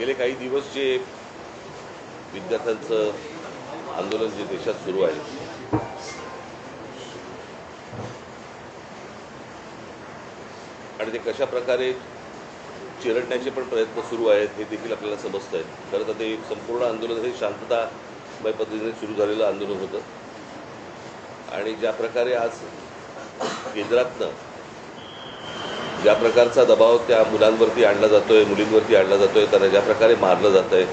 गेले काही दिवस जे विद्यार्थ्यांचं आंदोलन जे देशात सुरू आहे आणि ते कशा प्रकारे चिरडण्याचे पण प्रयत्न सुरू आहेत हे देखील आपल्याला समजत आहे। खरं तर ते संपूर्ण आंदोलन हे शांततामय पद्धतीने सुरू झालेलं आंदोलन होतं आणि ज्या प्रकारे आज केंद्रातनं ज्या प्रकारचा दबाव त्या मुलांवरती आणला जातोय, मुलींवरती आणला जातोय, त्यांना ज्या प्रकारे मारलं जात आहे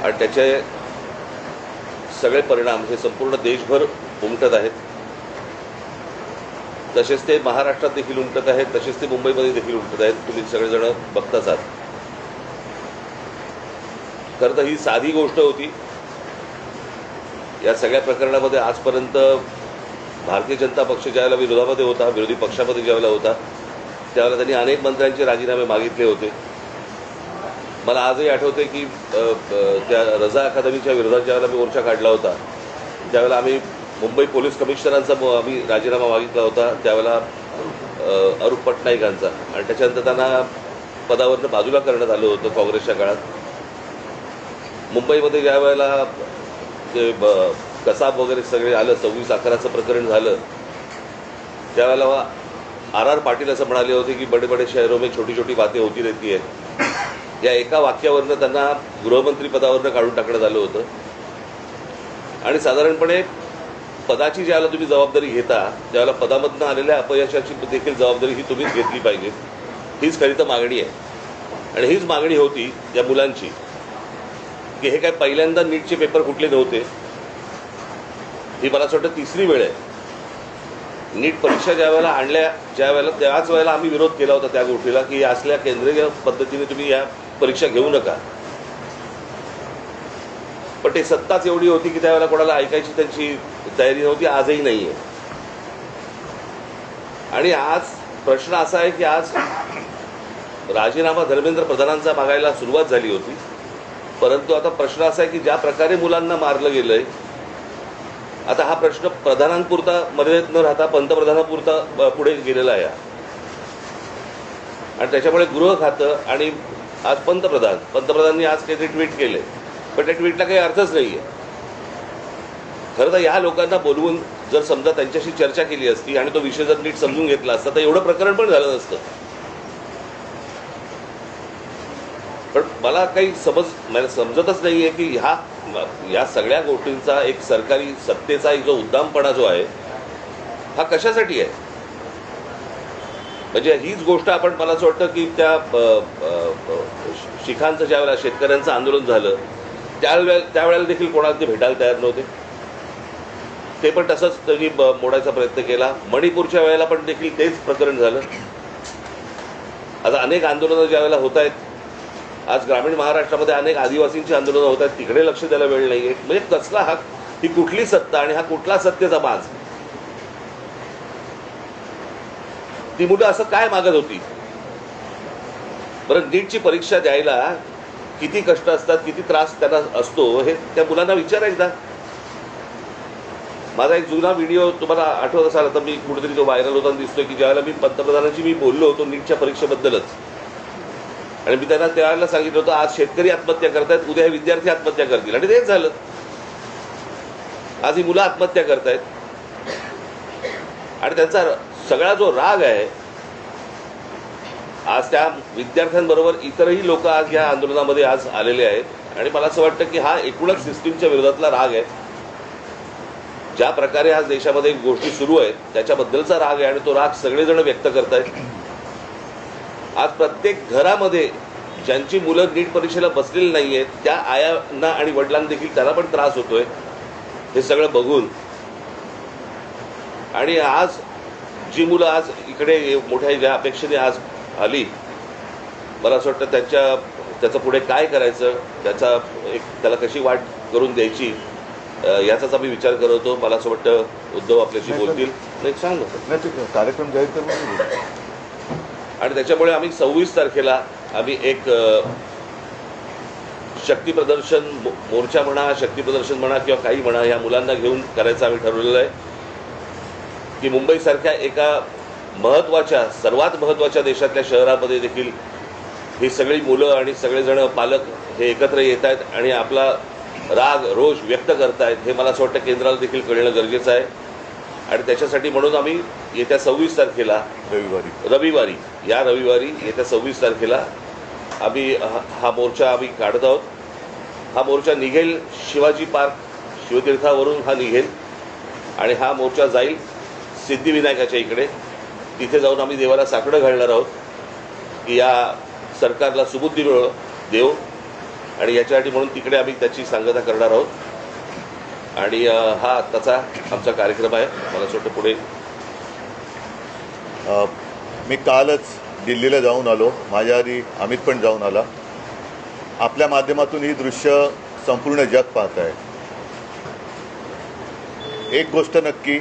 आणि त्याचे सगळे परिणाम हे संपूर्ण देशभर उमटत आहेत। तसेच ते महाराष्ट्रात देखील उमटत आहेत, तसेच ते मुंबईमध्ये देखील उमटत आहेत। तुम्ही सगळेजण बघताच आहात। खरं तर ही साधी गोष्ट होती। या सगळ्या प्रकरणामध्ये आजपर्यंत भारतीय जनता पक्ष ज्यावेळेला विरोधामध्ये होता, विरोधी पक्षामध्ये ज्यावेळेला होता, त्यावेळेला त्यांनी अनेक मंत्र्यांचे राजीनामे मागितले होते। मला आजही आठवते की त्या रजा अकादमीच्या विरोधात ज्यावेळेला मी मोर्चा काढला होता त्यावेळेला आम्ही मुंबई पोलीस कमिशनरांचा आम्ही राजीनामा मागितला होता, त्यावेळेला अरूप पटनाईकांचा, आणि त्याच्यानंतर त्यांना पदावरनं बाजूला करण्यात आलं होतं काँग्रेसच्या काळात। मुंबईमध्ये ज्या वेळेला ते कसाब वगैरे सगळे आलं, 26/11चं प्रकरण झालं, त्यावेळेला आर पाटील असं म्हणाले होते की बडे बडे शहरों में छोटी छोटी बातें होती रहती है। या एका वाक्यावरनं त्यांना गृहमंत्री पदावरनं काढून टाकण्यात आलं होतं। आणि साधारणपणे पदाची ज्यावेळेला तुम्ही जबाबदारी घेता त्यावेळेला पदामधनं आलेल्या अपयशाची देखील जबाबदारी ही तुम्हीच घेतली पाहिजे, हीच खरी तर मागणी आहे। आणि हीच मागणी होती या मुलांची की हे काय पहिल्यांदा नीटचे पेपर कुठले नव्हते, ही मला असं वाटतं तिसरी वेळ आहे। नीट परीक्षा ज्या वेळेला आणल्या त्याच वेळेला आम्ही विरोध केला होता त्या गोष्टीला की असल्या केंद्रीय पद्धतीने तुम्ही या परीक्षा घेऊ नका, पण ते सत्ताच एवढी होती की त्यावेळेला कोणाला ऐकायची त्यांची तयारी नव्हती, आजही नाही आहे। आणि आज प्रश्न असा आहे की आज राजीनामा धर्मेंद्र प्रधानांचा मागायला सुरुवात झाली होती, परंतु आता प्रश्न असा आहे की ज्या प्रकारे मुलांना मारलं गेलंय, आता हा प्रश्न प्रधानांपुरता मर्यादित न राहता पंतप्रधानांपुरता पुढे गेलेला आहे। आणि त्याच्यामुळे गृह खातं आणि आज पंतप्रधानांनी आज काहीतरी ट्विट केले, पण त्या ट्विटला काही अर्थच नाही आहे। खरं तर या लोकांना बोलवून जर समजा त्यांच्याशी चर्चा केली असती आणि तो विषय जर नीट समजून घेतला असता तर एवढं प्रकरण पण झालं नसतं। पण मला काही समजतच नाही आहे की या सगळ्या गोष्टींचा एक सरकारी सत्तेचा जो उद्दामपणा जो आहे हा कशासाठी आहे। म्हणजे हीच गोष्ट आपण मला असं वाटतं की त्या शिखांचं ज्यावेळेला शेतकऱ्यांचं आंदोलन झालं त्यावेळेला देखील कोणाला ते भेटायला तयार नव्हते, ते पण तसंच त्यांनी मोडायचा प्रयत्न केला। मणिपूरच्या वेळेला पण देखील तेच प्रकरण झालं। आता अनेक आंदोलनं ज्यावेळेला होत आहेत, आज ग्रामीण महाराष्ट्रामध्ये अनेक आदिवासींची आंदोलनं होत आहेत, तिकडे लक्ष द्यायला वेळ नाही आहे। म्हणजे कसला हा, ही कुठली सत्ता आणि हा कुठला सत्तेचा बाज? ती मुलं असं काय मागत होती? बरं, नीटची परीक्षा द्यायला किती कष्ट असतात, किती त्रास त्यांना असतो हे त्या मुलांना विचारायचा। माझा एक जुना व्हिडिओ तुम्हाला आठवत असाल, आता मी कुठेतरी तो व्हायरल होताना दिसतोय की ज्यावेळेला मी पंतप्रधानांशी मी बोललो होतो नीटच्या परीक्षेबद्दलच, आणि मी त्यांना त्यावेळेला सांगितलं होतं आज शेतकरी आत्महत्या करतायत, उद्या हे विद्यार्थी आत्महत्या करतील, आणि तेच झालं। आज ही मुलं आत्महत्या करतायत आणि त्यांचा सगळा जो राग आहे आज त्या विद्यार्थ्यांबरोबर इतरही लोक आज या आंदोलनामध्ये आज आलेले आहेत। आणि मला असं वाटतं की हा एकूणच सिस्टीमच्या विरोधातला राग आहे। ज्या प्रकारे आज देशामध्ये गोष्टी सुरू आहेत त्याच्याबद्दलचा राग आहे आणि तो राग सगळेजण व्यक्त करतायत। आज प्रत्येक घरामध्ये ज्यांची मुलं नीट परीक्षेला बसलेली नाही आहेत त्या आयांना आणि वडिलांना देखील त्याला पण त्रास होतोय हे सगळं बघून। आणि आज जी मुलं आज इकडे मोठ्या ज्या अपेक्षेने आज आली, मला असं वाटतं त्याचं पुढे काय करायचं, त्याला कशी वाट करून द्यायची याचाच आम्ही विचार करत होतो। मला असं वाटतं उद्धव आपल्याशी बोलतील, नाही सांग कार्यक्रम जाहीर करून, आणि त्याच्यामुळे आम्ही 26 तारखेला आम्ही एक शक्ती प्रदर्शन मोर्चा म्हणा, शक्ती प्रदर्शन म्हणा किंवा काही म्हणा, या मुलांना घेऊन करायचं आम्ही ठरवलेलं आहे की मुंबईसारख्या एका महत्त्वाच्या, सर्वात महत्त्वाच्या देशातल्या शहरामध्ये देखील ही सगळी मुलं आणि सगळेजण पालक हे एकत्र येत आहेत आणि आपला राग रोष व्यक्त करतायत हे मला असं वाटतं केंद्राला देखील कळणं गरजेचं आहे. आणि त्याच्यासाठी म्हणून आम्ही येत्या 26 तारखेला रविवारी येत्या 26 तारखेला आम्ही हा मोर्चा आम्ही काढत आहोत. हा मोर्चा निघेल शिवाजी पार्क शिवतीर्थावरून हा निघेल आणि हा मोर्चा जाईल सिद्धिविनायकाच्या इकडे. तिथे जाऊन आम्ही देवाला साकडं घालणार आहोत की या सरकारला सुबुद्धी देव आणि याच्यासाठी म्हणून तिकडे आम्ही त्याची सांगता करणार आहोत. आणि हा आत्ताचा आमचा कार्यक्रम आहे. मला असं वाटतं पुढे मी कालच दिल्लीला जाऊन आलो. माझ्या आधी अमित पण जाऊन आला. आपल्या माध्यमातून ही दृश्य संपूर्ण जग पाहत आहे. एक गोष्ट नक्की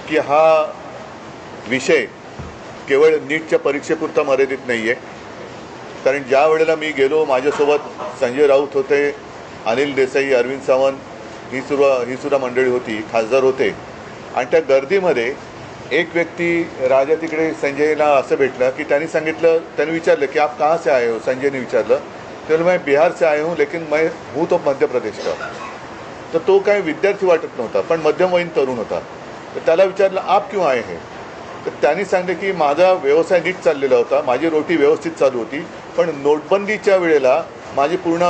की हा विषय केवळ नीटच्या परीक्षेपुरता मर्यादित नाही आहे. कारण ज्या वेळेला मी गेलो माझ्यासोबत संजय राऊत होते, अनिल देसाई, अरविंद सावंत ही सुद्धा मंडळी होती, खासदार होते. आणि त्या गर्दीमध्ये एक व्यक्ती राजा तिकडे संजयला असं भेटलं की त्यांनी विचारलं की आप कहाँ से आए हो. संजयने विचारलं तर मैं बिहार से आया हूँ लेकिन मैं हूँ तो मध्य प्रदेश का. तर तो काही विद्यार्थी वाटत नव्हता पण मध्यमवयीन तरुण होता. तर त्याला विचारलं आप क्यों आए हैं. तर त्यांनी सांगितलं की माझा व्यवसाय नीट चाललेला होता, माझी रोटी व्यवस्थित चालू होती, पण नोटबंदीच्या वेळेला माझी पूर्ण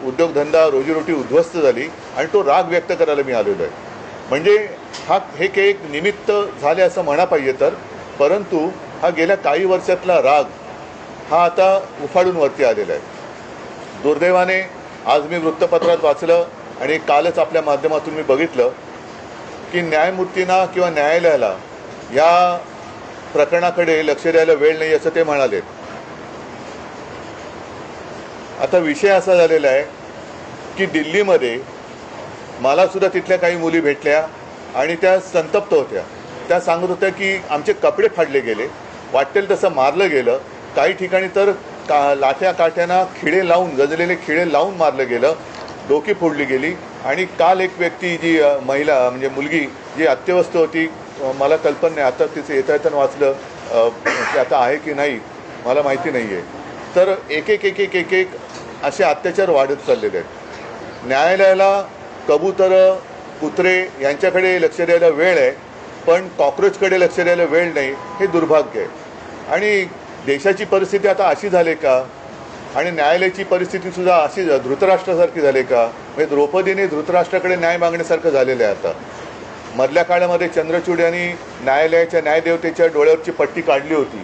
उद्योगधंदा रोजीरोटी उद्ध्वस्त झाली आणि तो राग व्यक्त करायला मी आलेलो आहे. म्हणजे हे काही एक निमित्त झाले असं म्हणा पाहिजे तर, परंतु हा गेल्या काही वर्षातला राग हा आता उफाडून वरती आलेला आहे. दुर्दैवाने आज मी वृत्तपत्रात वाचलं आणि कालच आपल्या माध्यमातून मी बघितलं की न्यायमूर्तींना किंवा न्यायालयाला या प्रकरणाकडे लक्ष द्यायला वेळ नाही असं ते म्हणाले. आता विषय असा झालेला आहे की दिल्लीमध्ये मला सुद्धा तिथल्या काही मुली भेटल्या आणि त्या संतप्त होत्या. त्या सांगत होत्या की आमचे कपडे फाडले गेले, वाटेल तसं मारलं गेलं, काही ठिकाणी तर लाठ्या काठ्यांना खिळे लावून, गजलेले खिळे लावून मारलं गेलं, डोकी फोडली गेली. आणि काल एक व्यक्ती जी महिला म्हणजे मुलगी जी अत्यवस्थ होती, मला कल्पना नाही आता तिचं येता वाचलं की आता आहे की नाही मला माहिती नाही आहे. तर एक एक असे अत्याचार वाढत चाललेले आहेत. न्यायालयाला कबूतरं कुत्रे यांच्याकडे लक्ष द्यायला वेळ आहे पण कॉक्रोचकडे लक्ष द्यायला वेळ नाही, हे दुर्भाग्य आहे. आणि देशाची परिस्थिती आता अशी झाली का आणि न्यायालयाची परिस्थितीसुद्धा अशी धृतराष्ट्रासारखी झाली का. म्हणजे द्रौपदीने धृतराष्ट्राकडे न्याय मागण्यासारखं झालेलं आहे. आता मधल्या काळामध्ये चंद्रचूड यांनी न्यायालयाच्या न्यायदेवतेच्या डोळ्यावरची पट्टी काढली होती.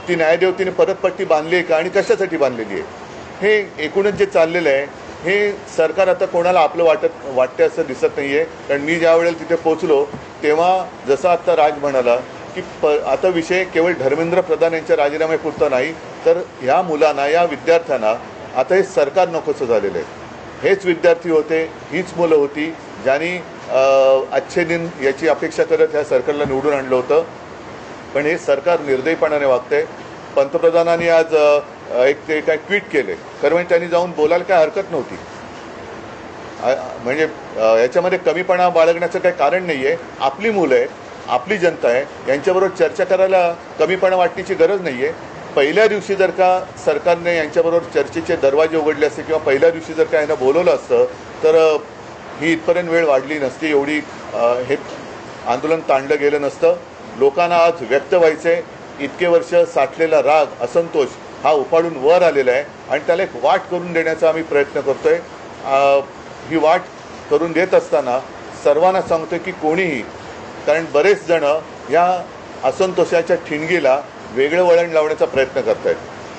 ती न्यायदेवतेने परत पट्टी बांधली आहे का आणि कशासाठी बांधलेली आहे. हे एकूणच जे चाललेलं आहे हे सरकार आता कोणाला आपलं वाटते असं दिसत नाही आहे. कारण मी ज्या वेळेला तिथे पोचलो तेव्हा जसं आत्ता राज म्हणाला की आता विषय केवळ धर्मेंद्र प्रधान यांच्या राजीनाम्यापुरता नाही तर ह्या मुलांना, या विद्यार्थ्यांना आता हे सरकार नकोसं झालेलं आहे. हेच विद्यार्थी होते, हीच मुलं होती ज्यांनी अच्छे दिन याची अपेक्षा करत ह्या सरकारला निवडून आणलं होतं. पण हे सरकार निर्दयीपणाने वागतंय. पंतप्रधानांनी आज ते काय ट्विट केले, खरं म्हणजे त्यांनी जाऊन बोलायला काय हरकत नव्हती. म्हणजे याच्यामध्ये कमीपणा बाळगण्याचं काही कारण नाही आहे. आपली मुलं आहेत, आपली जनता आहे, यांच्याबरोबर चर्चा करायला कमीपणा वाटण्याची गरज नाही आहे. पहिल्या दिवशी जर का सरकारने यांच्याबरोबर चर्चेचे दरवाजे उघडले असते किंवा पहिल्या दिवशी जर का यांना बोलवलं असतं तर ही इथपर्यंत वेळ वाढली नसती, एवढी हे आंदोलन ताणलं गेलं नसतं. लोकांना आज व्यक्त व्हायचे, इतके वर्ष साठलेला राग, असंतोष हा उफाडून वर आलेला आहे आणि त्याला एक वाट करून देण्याचा आम्ही प्रयत्न करतोय. ही वाट करून देत असताना सर्वांना सांगतोय की कोणीही, कारण बरेच जण या असंतोषाच्या ठिणगीला वेगळं वळण लावण्याचा प्रयत्न करत आहेत.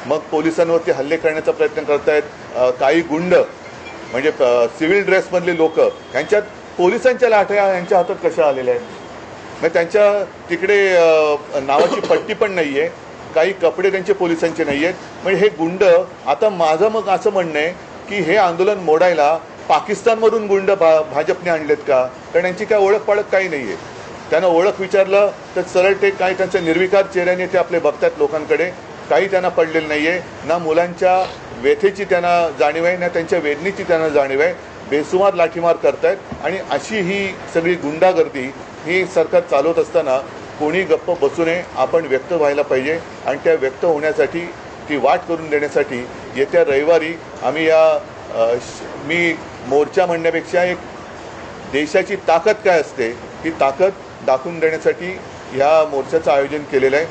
मग पोलिसांवरती हल्ले करण्याचा प्रयत्न करत आहेत. काही गुंड म्हणजे सिव्हिल ड्रेसमधले लोक, ह्यांच्यात पोलिसांच्या लाठ्या यांच्या हातात कशा आलेल्या आहेत. मग त्यांच्या तिकडे नावाची पट्टी पण नाही आहे, काही कपडे त्यांचे पोलिसांचे नाही आहेत. म्हणजे हे गुंड, आता माझं मग असं म्हणणं आहे की हे आंदोलन मोडायला पाकिस्तानमधून गुंड भाजपने आणलेत का. कारण यांची काय ओळख पाळख काही नाही आहे. त्यांना ओळख विचारलं तर सरळ ते काही त्यांच्या निर्विकार चेहऱ्याने ते आपले बघतात लोकांकडे. काही त्यांना पडलेलं नाही आहे. ना मुलांच्या व्यथेची त्यांना जाणीव आहे, ना त्यांच्या वेदनेची त्यांना जाणीव आहे. बेसुमार लाठीमार करतायत आणि अशी ही सगळी गुंडागर्दी ही सरकार चालवत असताना कोणी गप्प बसू नये, आपण व्यक्त व्हायला पाहिजे आणि त्या व्यक्त होण्यासाठी ती वाट करून देण्यासाठी येत्या रविवारी आम्ही मी मोर्चा म्हणण्यापेक्षा एक देशाची ताकद काय असते ही ताकद दाखवून देण्यासाठी ह्या मोर्चाचं आयोजन केलेलं आहे.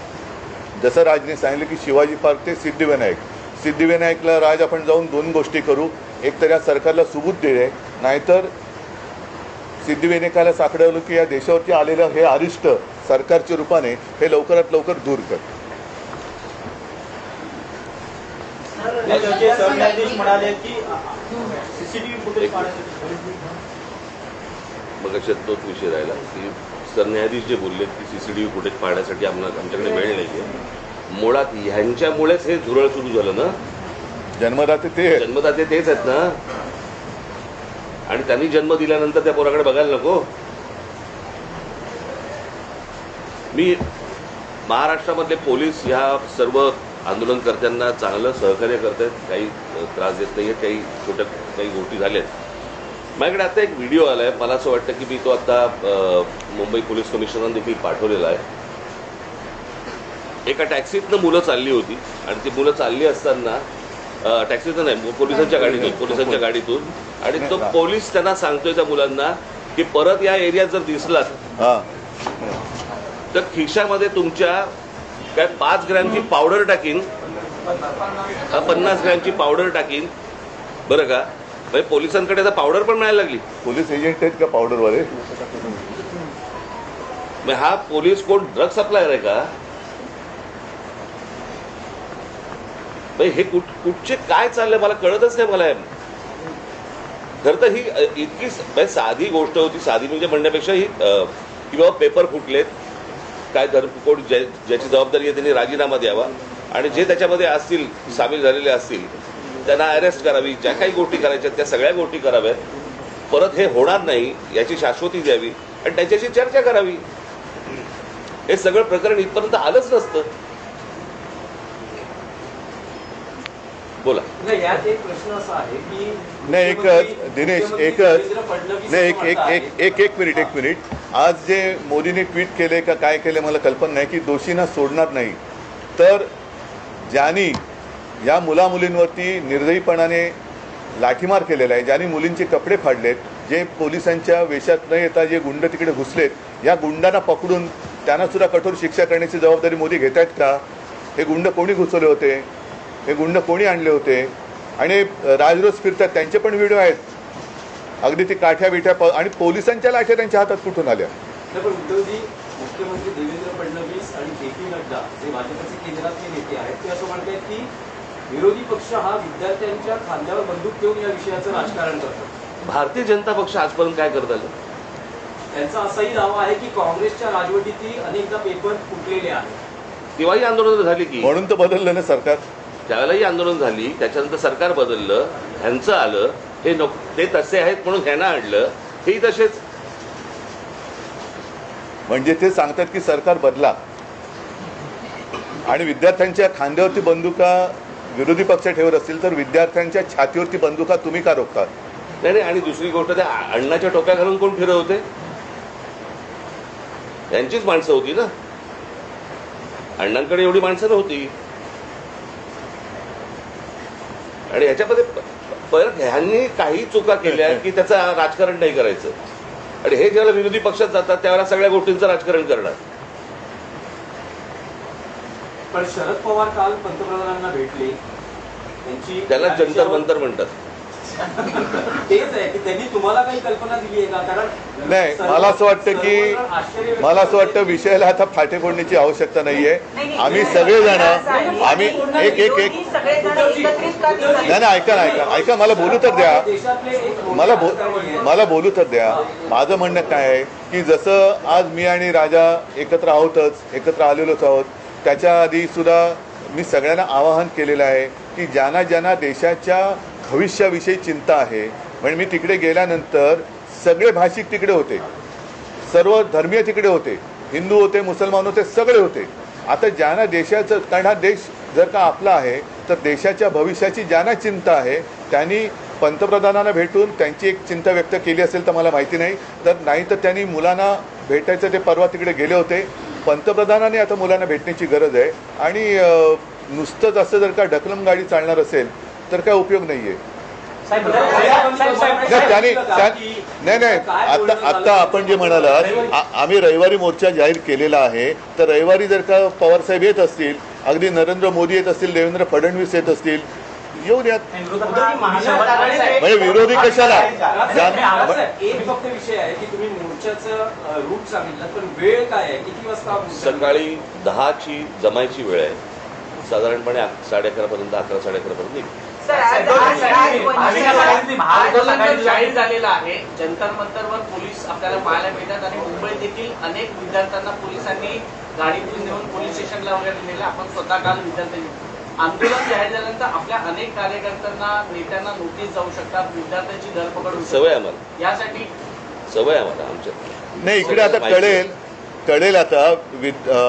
जसं राजने सांगितलं की शिवाजी पार्क ते सिद्धिविनायकला राज आपण जाऊन 2 गोष्टी करू. एक तर या सरकारला सुबूत दिले, नाहीतर सिद्धिविनायकाला साकडवलं की या देशावरती आलेलं हे अरिष्ट सरकारच्या रूपाने हे लवकरात लवकर दूर कर. सरन्यायाधीश म्हणाले की सीसीटीव्ही फुटेज मग तोच विषय राहिला की सरन्यायाधीश जे बोललेत की सीसीटीव्ही फुटेज पाहण्यासाठी आमच्याकडे वेळ नाही आहे. मुळात ह्यांच्यामुळेच हे झुरळ सुरू झालं ना. जन्मदाते तेच आहेत ना. आणि त्यांनी जन्म दिल्यानंतर त्या पोराकडे बघायला नको. मी महाराष्ट्रामधले पोलीस ह्या सर्व आंदोलनकर्त्यांना चांगलं सहकार्य करत आहेत. काही त्रास देत नाही आहेत. काही गोष्टी झाल्यात. माझ्याकडे आता एक व्हिडिओ आला आहे. मला असं वाटतं की मी तो आता मुंबई पोलीस कमिशनरने देखील पाठवलेला आहे. एका टॅक्सीतनं मुलं चालली होती आणि ती मुलं चालली असताना टॅक्सीतनं नाही, पोलिसांच्या गाडीतून आणि तो पोलीस त्यांना सांगतोय त्या मुलांना की परत या एरियात जर दिसलात तर खिशामध्ये तुमच्या काय 5 ग्रॅमची पावडर टाकीन, 50 ग्रॅमची पावडर टाकीन, बरं का. म्हणजे पोलिसांकडे आता पावडर पण मिळायला लागली. पोलीस एजंट आहेत का पावडरवाले? हा पोलीस कोण ड्रग सप्लायर आहे का? हे कुठचे काय चाललंय मला कळतच नाही. मला खरं तर ही इतकी साधी गोष्ट होती. साधी म्हणजे म्हणण्यापेक्षा ही की बाबा पेपर फुटलेत, काय कोण ज्याची जबाबदारी आहे त्यांनी राजीनामा द्यावा आणि जे त्याच्यामध्ये असतील सामील झालेले असतील त्यांना अरेस्ट करावी. ज्या काही गोष्टी करायच्या त्या सगळ्या गोष्टी कराव्यात. परत हे होणार नाही याची शाश्वती द्यावी आणि त्यांच्याशी चर्चा करावी. हे सगळं प्रकरण इथपर्यंत आलंच नसतं. बोला. यात एक प्रश्न असा आहे की नाही एकच दिनेश एक मिनिट आज जे मोदीने ट्विट केले का काय केले मला कल्पना नाही की दोषींना सोडणार नाही, तर ज्यांनी या मुलामुलींवरती निर्दयीपणाने लाठीमार केलेला आहे, ज्यांनी मुलींचे कपडे फाडलेत, जे पोलिसांच्या वेशात न येता जे गुंड तिकडे घुसलेत, या गुंडांना पकडून त्यांना सुद्धा कठोर शिक्षा करण्याची जबाबदारी मोदी घेत आहेत का? हे गुंड कोणी घुसवले होते? हे गुंड कोणी आणले होते? आणि राजरोज फिरतात त्यांचे पण व्हिडिओ आहेत. अगदी ती काठ्या बिठ्या आणि पोलिसांच्या लाठ्या त्यांच्या हातात कुठून आल्या? उद्धवजी, मुख्यमंत्री देवेंद्र फडणवीस आणि जे.पी. नड्डा जे भाजपचे केंद्रातले नेते आहेत ते असं म्हणतात की विरोधी पक्ष हा विद्यार्थ्यांच्या खांद्यावर बंदूक ठेवून या विषयाचं राजकारण करतो. भारतीय जनता पक्ष आजपर्यंत काय करत आलं? त्यांचा असाही दावा आहे की काँग्रेसच्या राजवटीतही अनेकदा पेपर फुटलेले आहेत. तेव्हाही आंदोलन झाली की, म्हणून तर बदललं ना सरकार. त्यावेळेलाही आंदोलन झाली, त्याच्यानंतर सरकार बदललं, ह्यांचं आलं. हे ते तसे आहेत म्हणून ह्यांना आणलं. हेही तसेच. म्हणजे ते सांगतात की सरकार बदला आणि विद्यार्थ्यांच्या खांद्यावरती बंदुका विरोधी पक्ष ठेवत असतील तर विद्यार्थ्यांच्या छातीवरती बंदुका तुम्ही का रोखतात? नाही. आणि दुसरी गोष्ट, त्या अण्णाच्या टोप्या घालून कोण फिरत होते? त्यांचीच माणसं होती ना. अण्णांकडे एवढी माणसं नव्हती. आणि ह्याच्यामध्ये परत ह्यांनी काही चुका केल्या की त्याचं राजकारण नाही करायचं. आणि हे ज्यावेळेला विरोधी पक्षात जातात त्यावेळेला सगळ्या गोष्टींचं राजकारण करणार. पण शरद पवार काल पंतप्रधानांना भेटले. त्याला जंतर मंतर म्हणतात. तेच आहे की त्यांनी तुम्हाला काही कल्पना दिली आहे का? कारण नाही, मला असं वाटतं विषयाला आता फाटे फोडण्याची आवश्यकता नाहीये. आम्ही सगळेजण आम्ही एक नाही ऐका मला बोलू तर द्या. मला बोलू तर द्या. माझं म्हणणं काय आहे की जसं आज मी आणि राजा एकत्र आलेलोच आहोत, त्याच्या आधी सुद्धा मी सगळ्यांना आवाहन केलेलं आहे की ज्यांना देशाच्या भविष्याविषयी चिंता आहे. म्हणजे मी तिकडे गेल्यानंतर सगळे भाषिक तिकडे होते, सर्व धर्मीय तिकडे होते, हिंदू होते, मुसलमान होते, सगळे होते. आता ज्यांना देशाचं, कारण हा देश जर का आपला आहे तर देशाच्या भविष्याची ज्यांना चिंता आहे त्यांनी पंतप्रधानांना भेटून त्यांची एक चिंता व्यक्त केली असेल तर मला माहिती नाही. तर त्यांनी मुलांना भेटायचं ते परवा तिकडे गेले होते. पंतप्रधानांनी आता मुलांना भेटण्याची गरज आहे आणि नुसतंच असं जर का ढकलम गाडी चालणार असेल तर काय उपयोग नाही आहे. नाही आता आपण जे म्हणालात आम्ही रविवारी मोर्चा जाहीर केलेला आहे, तर रविवारी जर का पवारसाहेब येत असतील, अगदी नरेंद्र मोदी येत असतील, देवेंद्र फडणवीस येत असतील, येऊन यात. म्हणजे विरोधी कशाला? एक फक्त विषय आहे की तुम्ही मोर्चाचं रूट सांगितलं, पण वेळ काय आहे, किती वाजता? सकाळी 10ची जमायची वेळ आहे, साधारणपणे 11:30 पर्यंत, 11, 11:30 पर्यंत निघू. आंदोलन जाहीर झालेलं आहे. जंतर मंतरवर पोलीस आपल्याला पाहायला मिळतात आणि मुंबईत देखील अनेक विद्यार्थ्यांना पोलिसांनी गाडीतून नेऊन पोलीस स्टेशनला वगैरे नेले. आपण स्वतः काल विद्यार्थ्यांनी आंदोलन जाहीर झाल्यानंतर आपल्या अनेक कार्यकर्त्यांना नेत्यांना नोटीस जाऊ शकतात, विद्यार्थ्यांची धरपकड होऊ सवय शकते. आम्हाला, यासाठी सवय आम्हाला आमच्या. नाही, इकडे आता कळेल आता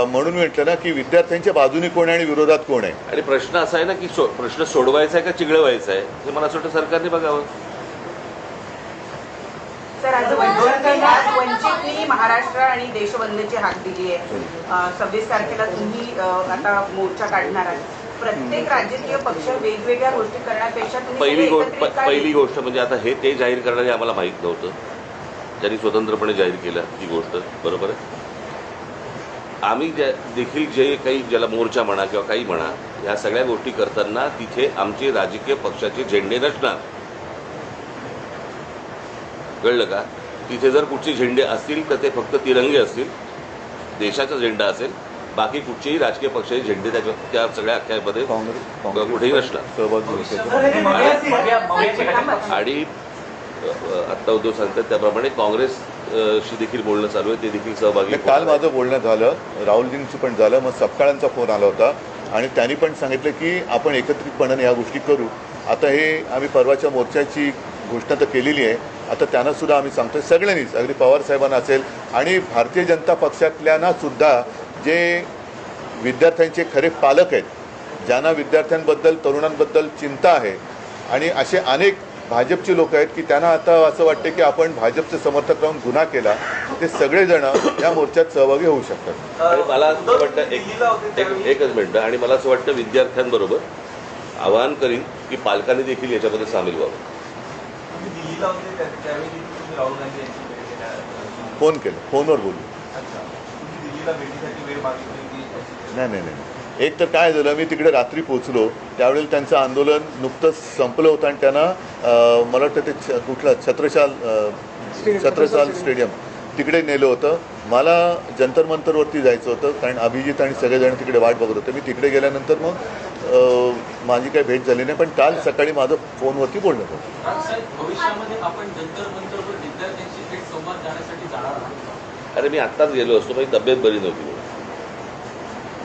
म्हणून म्हटलं ना की विद्यार्थ्यांच्या बाजूने कोण आहे आणि विरोधात कोण आहे. आणि प्रश्न असा आहे ना की प्रश्न सोडवायचा आहे का चिघळवायचा आहे, हे मला असं वाटतं सरकारने बघावं. सर, आज वंचितनी महाराष्ट्र आणि देशबंदची हाक दिली आहे. 26 तारखेला तुम्ही आता मोर्चा काढणार आहात. प्रत्येक राजकीय पक्ष वेगवेगळ्या गोष्टी करण्यापेक्षा पहिली गोष्ट म्हणजे आता हे ते जाहीर करणारे आम्हाला माहीत नव्हतं, त्यांनी स्वतंत्रपणे जाहीर केलं ही गोष्ट, बरोबर आहे. आम्ही देखील जे काही ज्याला मोर्चा म्हणा किंवा काही म्हणा, ह्या सगळ्या गोष्टी करताना तिथे आमचे राजकीय पक्षाचे झेंडे नसणार, कळलं का? तिथे जर कुठचे झेंडे असतील तर ते फक्त तिरंगे असतील, देशाचा झेंडा असेल, बाकी कुठचेही राजकीय पक्षाचे झेंडे त्या सगळ्या अख्यामध्ये कुठेही नसणार. आणि आत्ता उद्धव सांगतात त्याप्रमाणे काँग्रेसशी देखील बोलणं चालू आहे, ते देखील सहभागी. काल माझं बोलणं झालं, राहुलजींचं पण झालं, मग सपकाळांचा फोन आला होता आणि त्यांनी पण सांगितलं की आपण एकत्रितपणाने या गोष्टी करू. आता हे आम्ही परवाच्या मोर्चाची घोषणा तर केलेली आहे, आता त्यांना सुद्धा आम्ही सांगतोय सगळ्यांनीच, अगदी पवार साहेबांना असेल आणि भारतीय जनता पक्षातल्यांना सुद्धा, जे विद्यार्थ्यांचे खरे पालक आहेत, ज्यांना विद्यार्थ्यांबद्दल तरुणांबद्दल चिंता आहे, आणि असे अनेक भाजपचे लोक आहेत की त्यांना आता असं वाटते की आपण भाजपचे समर्थक राहून गुन्हा केला, ते सगळेजण या मोर्चात सहभागी होऊ शकतात. आणि मला असं वाटतं एकच मिनिटं, आणि मला असं वाटतं विद्यार्थ्यांबरोबर आवाहन करीन की पालकांनी देखील याच्यामध्ये सामील व्हावं. फोन केलं, फोनवर बोलू. नाही, एक तर काय झालं, मी तिकडे रात्री पोचलो त्यावेळेला त्यांचं आंदोलन नुकतंच संपलं होतं आणि त्यांना मला वाटतं ते कुठलं छत्रसाल स्टेडियम तिकडे नेलं होतं. मला जंतर मंतरवरती जायचं होतं कारण अभिजित आणि सगळेजण तिकडे वाट बघत होते. मी तिकडे गेल्यानंतर मग माझी काही भेट झाली नाही, पण काल सकाळी माझं फोनवरती बोलणं होतं. भविष्यामध्ये आपण जंतर मंतरवर विद्यार्थ्यांशी थेट संवाद जाण्यासाठी जाणार आहोत. अरे मी आत्ताच गेलो असतो, माझी तब्येत बरी नव्हती.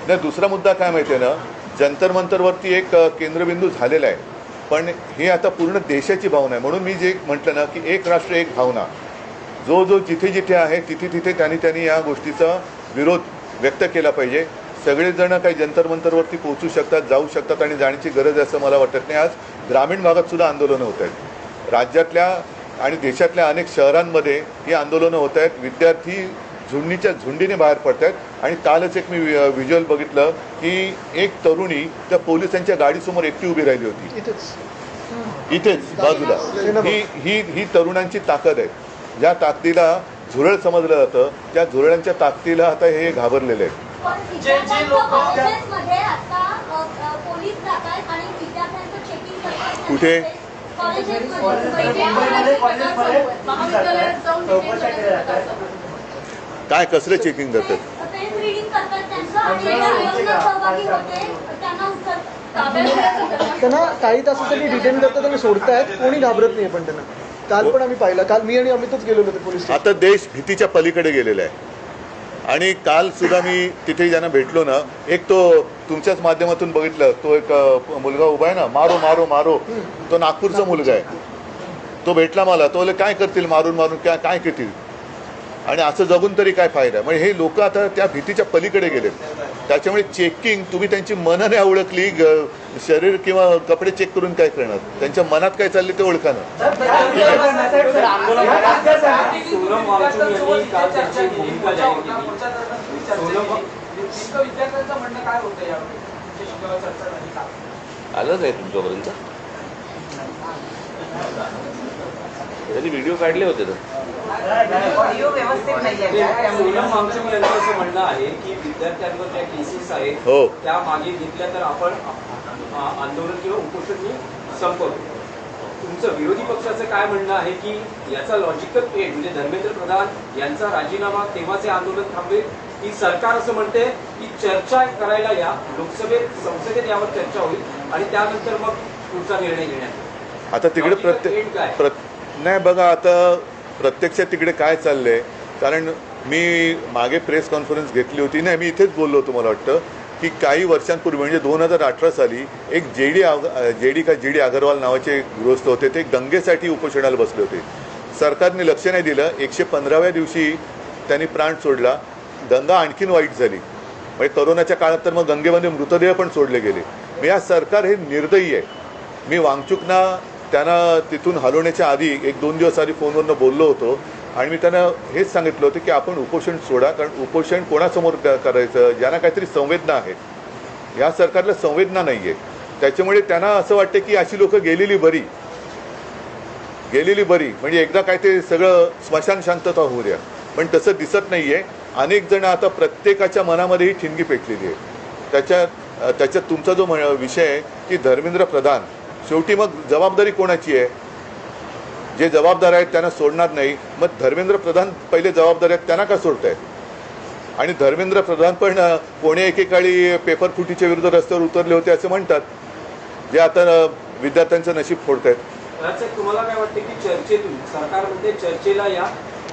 नाही, दुसरा मुद्दा काय माहिती आहे ना, जंतर मंतरवरती एक केंद्रबिंदू झालेला आहे, पण हे आता पूर्ण देशाची भावना आहे. म्हणून मी जे म्हटलं ना की एक राष्ट्र एक भावना, जो जिथे जिथे आहे तिथे त्यांनी या गोष्टीचा विरोध व्यक्त केला पाहिजे. सगळेजण काही जंतर मंतरवरती पोहोचू शकतात, जाऊ शकतात आणि जाण्याची गरज आहे असं मला वाटत नाही. आज ग्रामीण भागात सुद्धा आंदोलनं होत आहेत, राज्यातल्या आणि देशातल्या अनेक शहरांमध्ये ही आंदोलनं होत आहेत. विद्यार्थी झुंडीच्या झुंडीने बाहेर पडत आहेत. आणि कालच एक मी व्हिज्युअल बघितलं की एक तरुणी त्या पोलिसांच्या गाडीसमोर एकटी उभी राहिली होती, इथेच बाजूला. ही तरुणांची ताकद आहे. ज्या ताकदीला झुरळ समजलं जातं, त्या झुरळांच्या ताकदीला आता हे घाबरलेले आहेत. कुठे काय कसले चेकिंग करतात? त्यांना काही तासासाठी डिटेन करतात आणि सोडतायत, कोणी घाबरत नाही. पण त्यांना काल पण आम्ही पाहिलं, काल मी आणि अमितच गेलेलो होते पोलीस. आता देश भीतीच्या पलीकडे गेलेला आहे. आणि काल सुद्धा मी तिथे ज्यांना भेटलो ना, एक तो तुमच्याच माध्यमातून बघितलं, तो एक मुलगा उभा आहे ना, मारो मारो मारो, तो नागपूरचा मुलगा आहे. तो भेटला मला, तो बोले काय करतील मारून मारून, काय करतील, आणि असं जगून तरी काय फायदा. म्हणजे हे लोक आता त्या भीतीच्या पलीकडे गेलेत. त्याच्यामुळे चेकिंग, तुम्ही त्यांची मनं नाही ओळखली, शरीर किंवा कपडे चेक करून काय करणार, त्यांच्या मनात काय चालले ते ओळखानं. नेमकं विद्यार्थ्यांचं म्हणणं काय होतं यावेळी चर्चा झाली का? आलं नाही तुमच्यापर्यंत? त्यांनी व्हिडिओ काढले होते ना. ऑडिओ व्यवस्थित नाहीये सोनम वांगचुक यांचं असं म्हणणं आहे की विद्यार्थ्यांवर ज्या केसेस आहेत हो. त्या मागे घेतल्या तर आपण आंदोलन किंवा उपोषण संपवतो. तुमचं विरोधी पक्षाचं काय म्हणणं आहे की याचा लॉजिकल एंड म्हणजे धर्मेंद्र प्रधान यांचा राजीनामा तेव्हाचे आंदोलन थांबेल की सरकार असं म्हणते की चर्चा करायला या लोकसभेत संसदेत यावर चर्चा होईल आणि त्यानंतर मग पुढचा निर्णय घेण्यात येईल? आता तिकडे Logical end काय? नाही बघा, आता प्रत्यक्षात तिकडे काय चाललंय, कारण मी मागे प्रेस कॉन्फरन्स घेतली होती ना, मी इथेच बोललो होतो, मला वाटतं की काही वर्षांपूर्वी म्हणजे 2018 साली एक जी डी अगरवाल नावाचे गृहस्थ होते, ते गंगेसाठी उपोषणाला बसले होते. सरकारने लक्ष नाही दिलं. 115व्या दिवशी त्यांनी प्राण सोडला. गंगा आणखीन वाईट झाली. म्हणजे करोनाच्या काळात तर मग गंगेमध्ये मृतदेह पण सोडले गेले. मी आज सरकार हे निर्दयी आहे. मी वांगचुकना त्यांना तिथून हलवण्याच्या आधी 1-2 दिवस आधी फोनवरनं बोललो होतो आणि मी त्यांना हेच सांगितलं होतं की आपण उपोषण सोडा, कारण उपोषण कोणासमोर करायचं, ज्यांना काहीतरी संवेदना आहेत. या सरकारला संवेदना नाही आहे. त्याच्यामुळे त्यांना असं वाटतं की अशी लोकं गेलेली बरी, म्हणजे एकदा काय ते सगळं स्मशान शांतता होऊ द्या. पण तसं दिसत नाही आहे. अनेक जण आता प्रत्येकाच्या मनामध्ये ही ठिणगी पेटलेली आहे. त्याच्यात तुमचा जो विषय आहे की धर्मेंद्र प्रधान, शेवटी मग जबाबदारी कोणाची आहे? जे जबाबदार आहेत त्यांना सोडणार नाही. मग धर्मेंद्र प्रधान पहिले जबाबदार आहेत, त्यांना का सोडतायत? आणि धर्मेंद्र प्रधान पण कोणी एकेकाळी पेपर फुटीच्या विरुद्ध रस्त्यावर उतरले होते असं म्हणतात, जे आता विद्यार्थ्यांचं नशीब फोडतायत. तुम्हाला काय वाटतं की चर्चेतून सरकार म्हणते चर्चेला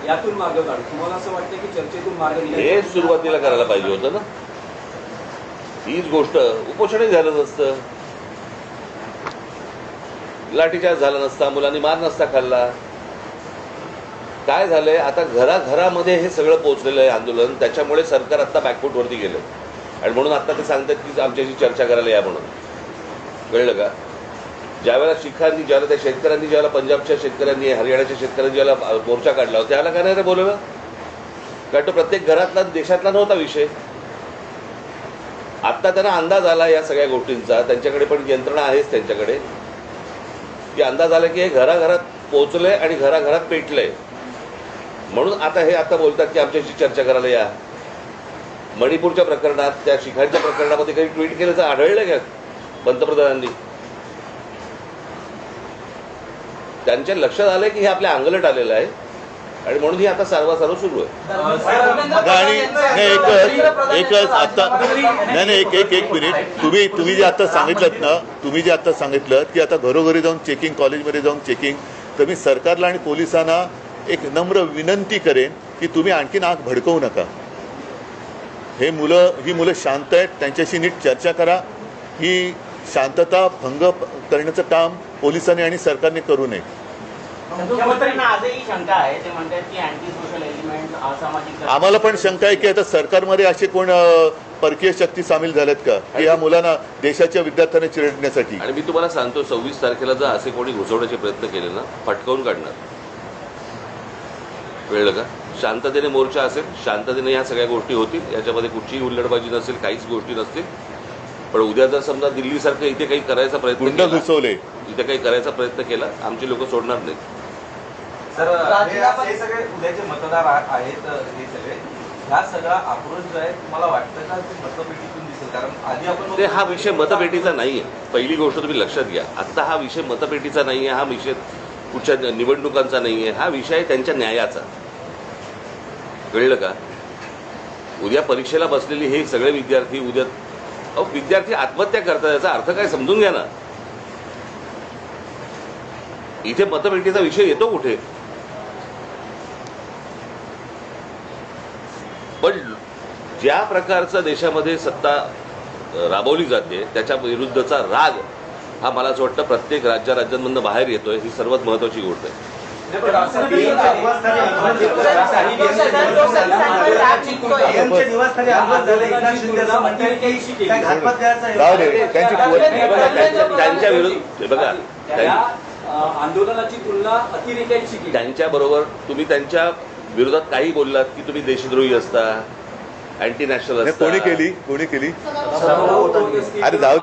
यातून मार्ग काढू, तुम्हाला असं वाटतं की चर्चेतून मार्ग हे सुरुवातीला करायला पाहिजे होतं ना. हीच गोष्ट उपोषणही झालं नसतं, लाठीचार्ज झाला नसता, मुलांनी मार नसता खाल्ला. काय झालंय आता, घराघरामध्ये हे सगळं पोहोचलेलं आहे आंदोलन. त्याच्यामुळे सरकार आता बॅकफूटवरती गेलं आणि म्हणून आता ते सांगतात की आमच्याशी चर्चा करायला या म्हणून. कळलं का? ज्यावेळेला शिखांनी, ज्यावेळेला त्या शेतकऱ्यांनी, ज्यावेळेला पंजाबच्या शेतकऱ्यांनी, हरियाणाच्या शेतकऱ्यांनी ज्यावेळेला मोर्चा काढला होता, त्याला काय नाही बोलवलं? कारण तो प्रत्येक घरातला, देशातला नव्हता विषय. आत्ता त्यांना अंदाज आला या सगळ्या गोष्टींचा, त्यांच्याकडे पण यंत्रणा आहेच त्यांच्याकडे, की अंदाज आला की हे घराघरात पोहोचलंय आणि घराघरात पेटलंय. म्हणून आता हे बोलतात की आमच्याशी चर्चा करायला या. मणिपूरच्या प्रकरणात, त्या शिखांच्या प्रकरणामध्ये काही ट्विट केलं तर आढळलं का पंतप्रधानांनी? त्यांच्या लक्षात आलंय की हे आपल्या अंगलट आलेलं आहे आणि म्हणून ही आता सर्वासर्व सुरू आहे. आणि एकच आता नाही एक मिनिट, तुम्ही जे आता सांगितलं ना, की आता घरोघरी जाऊन चेकिंग, कॉलेजमध्ये जाऊन चेकिंग, तर मी सरकारला आणि पोलिसांना एक नम्र विनंती करेन की तुम्ही आणखीन आग भडकवू नका. ही मुलं शांत आहेत, त्यांच्याशी नीट चर्चा करा. ही शांतता भंग करण्याचं काम पोलिसांनी आणि सरकारने करू नये. मुख्यमंत्र्यांना आजही शंका आहे, ते म्हणतात की अँटी सोशल एलिमेंट, असामाजिक. आम्हाला पण शंका आहे की आता सरकारमध्ये असे कोण परकीय शक्ती सामील झाल्यात का की या मुलांना, देशाच्या विद्यार्थ्यांना चिरडण्यासाठी? आणि मी तुम्हाला सांगतो, 26 तारखेला जर असे कोणी घुसवण्याचे प्रयत्न केले ना, फटकावून काढणार. कळलं का? शांततेने मोर्चा असेल, शांततेने ह्या सगळ्या गोष्टी होतील, याच्यामध्ये कुठचीही हुल्लडबाजी नसेल, काहीच गोष्टी नसतील. पण उद्या जर समजा दिल्लीसारखं इथे काही करायचा प्रयत्न केला, घुसवले, इथे काही करायचा प्रयत्न केला, आमची लोक सोडणार नाही. सर, हे सगळे उद्याचे मतदार आहेत, हे सगळे ह्या सगळा आक्रोश जो आहे, तुम्हाला वाटतं का ते मतपेटीतून दिसेल? कारण आधी आपण हा विषय मतपेटीचा नाहीये. पहिली गोष्ट तुम्ही लक्षात घ्या, आता हा विषय मतपेटीचा नाहीये, हा विषय कुठच्या निवडणुकांचा नाहीये, हा विषय त्यांच्या न्यायाचा. कळलं का? उद्या परीक्षेला बसलेले हे सगळे विद्यार्थी, विद्यार्थी आत्महत्या करतात, याचा अर्थ काय समजून घ्या ना. इथे मतपेटीचा विषय येतो कुठे? पण ज्या प्रकारचा देशामध्ये सत्ता राबवली जाते त्याच्या विरुद्धचा राग हा मला असं वाटतं प्रत्येक राज्यांमधून बाहेर येतोय. ही सर्वात महत्वाची गोष्ट आहे. त्यांच्या विरुद्ध बघा, आंदोलनाची तुलना अतिरेक्यांशी, त्यांच्या बरोबर तुम्ही त्यांच्या विरोधात काही बोललात की तुम्ही देशद्रोही असता, अँटी नॅशनल नाही, असतात. कोणी केली सर्व होत असतील. अरे जाऊ